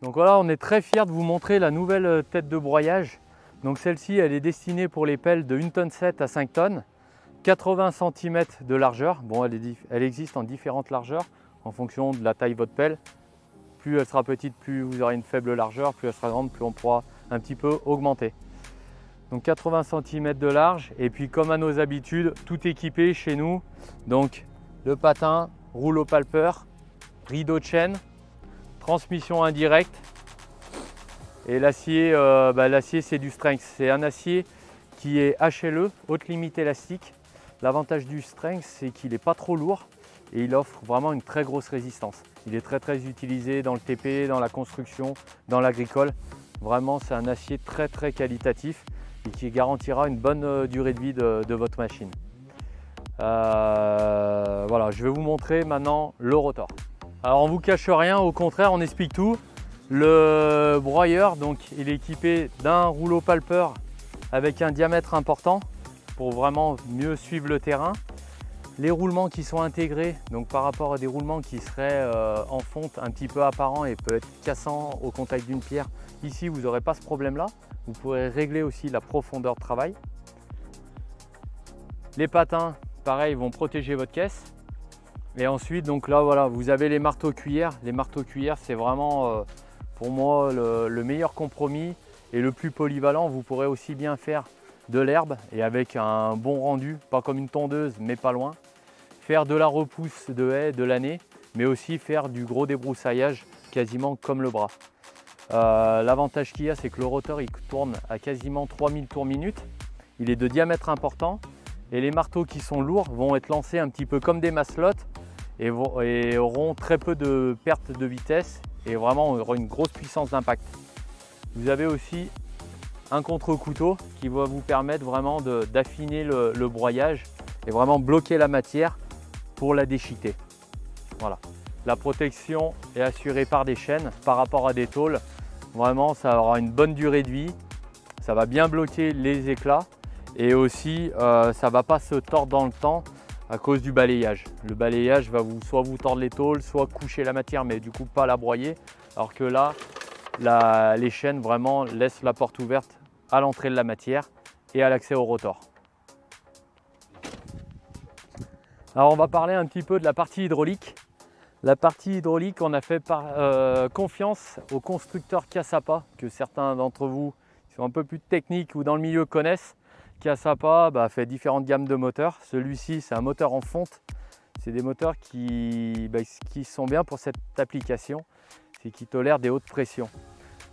Donc voilà, on est très fiers de vous montrer la nouvelle tête de broyage. Donc celle-ci, elle est destinée pour les pelles de 1,7 tonne à 5 tonnes, 80 cm de largeur. Bon, elle existe en différentes largeurs en fonction de la taille de votre pelle. Plus elle sera petite, plus vous aurez une faible largeur, plus elle sera grande, plus on pourra un petit peu augmenter. Donc 80 cm de large, et puis comme à nos habitudes, tout équipé chez nous. Donc le patin, rouleau palpeur, rideau de chaîne, transmission indirecte. Et l'acier, l'acier c'est du Strength. C'est un acier qui est HLE, haute limite élastique. L'avantage du Strength, c'est qu'il n'est pas trop lourd et il offre vraiment une très grosse résistance. Il est très utilisé dans le TP, dans la construction, dans l'agricole. Vraiment, c'est un acier très qualitatif et qui garantira une bonne durée de vie de votre machine. Voilà, je vais vous montrer maintenant le rotor. Alors on ne vous cache rien, au contraire, on explique tout. Le broyeur, donc, il est équipé d'un rouleau palpeur avec un diamètre important pour vraiment mieux suivre le terrain. Les roulements qui sont intégrés, donc par rapport à des roulements qui seraient en fonte un petit peu apparents et peut être cassant au contact d'une pierre, ici vous n'aurez pas ce problème-là. Vous pourrez régler aussi la profondeur de travail. Les patins, pareil, vont protéger votre caisse. Et ensuite, donc là, voilà, vous avez les marteaux cuillères. Les marteaux cuillères, c'est vraiment pour moi le meilleur compromis et le plus polyvalent. Vous pourrez aussi bien faire de l'herbe et avec un bon rendu, pas comme une tondeuse, mais pas loin. Faire de la repousse de haies de l'année, mais aussi faire du gros débroussaillage quasiment comme le bras. L'avantage qu'il y a, c'est que le rotor il tourne à quasiment 3000 tours minute. Il est de diamètre important et les marteaux qui sont lourds vont être lancés un petit peu comme des maslottes et auront très peu de perte de vitesse et vraiment on aura une grosse puissance d'impact. Vous avez aussi un contre-couteau qui va vous permettre vraiment d'affiner le broyage et vraiment bloquer la matière pour la déchiqueter. Voilà. La protection est assurée par des chaînes par rapport à des tôles. Vraiment, ça aura une bonne durée de vie. Ça va bien bloquer les éclats et aussi ça ne va pas se tordre dans le temps à cause du balayage. Le balayage va soit vous tordre les tôles, soit coucher la matière, mais du coup pas la broyer. Alors que là, les chaînes vraiment laissent la porte ouverte à l'entrée de la matière et à l'accès au rotor. Alors on va parler un petit peu de la partie hydraulique. La partie hydraulique, on a fait confiance au constructeur Cassapa, que certains d'entre vous qui sont un peu plus techniques ou dans le milieu connaissent. Cassapa fait différentes gammes de moteurs. Celui-ci, c'est un moteur en fonte. C'est des moteurs qui sont bien pour cette application, c'est qui tolèrent des hautes pressions.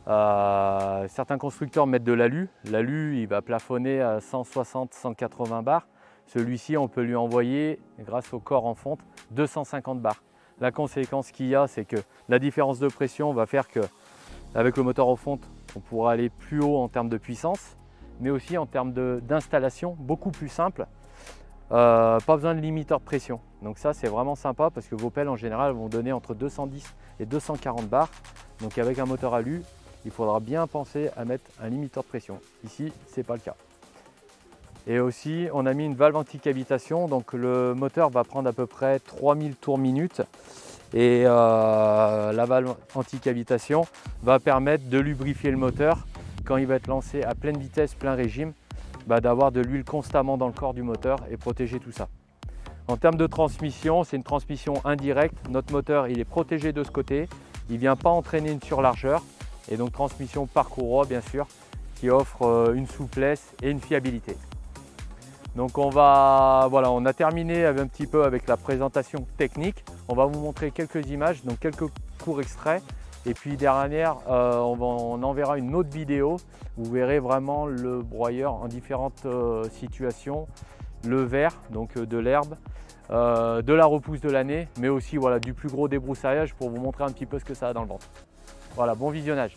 Certains constructeurs mettent de l'alu. L'alu, il va plafonner à 160-180 bars. Celui-ci, on peut lui envoyer, grâce au corps en fonte, 250 bars. La conséquence qu'il y a, c'est que la différence de pression va faire qu'avec le moteur en fonte, on pourra aller plus haut en termes de puissance, mais aussi en termes d'installation, beaucoup plus simple. Pas besoin de limiteur de pression. Donc ça, c'est vraiment sympa parce que vos pelles, en général, vont donner entre 210 et 240 bars. Donc avec un moteur alu, il faudra bien penser à mettre un limiteur de pression. Ici, ce n'est pas le cas. Et aussi, on a mis une valve anti-cavitation. Donc le moteur va prendre à peu près 3000 tours minute. Et la valve anti-cavitation va permettre de lubrifier le moteur quand il va être lancé à pleine vitesse, plein régime, d'avoir de l'huile constamment dans le corps du moteur et protéger tout ça. En termes de transmission, c'est une transmission indirecte. Notre moteur, il est protégé de ce côté. Il ne vient pas entraîner une surlargeur. Et donc transmission par courroie, bien sûr, qui offre une souplesse et une fiabilité. Donc on a terminé un petit peu avec la présentation technique. On va vous montrer quelques images, donc quelques courts extraits. Et puis derrière, on enverra une autre vidéo. Vous verrez vraiment le broyeur en différentes situations. Le vert, donc de l'herbe, de la repousse de l'année, mais aussi du plus gros débroussaillage pour vous montrer un petit peu ce que ça a dans le ventre. Voilà, bon visionnage.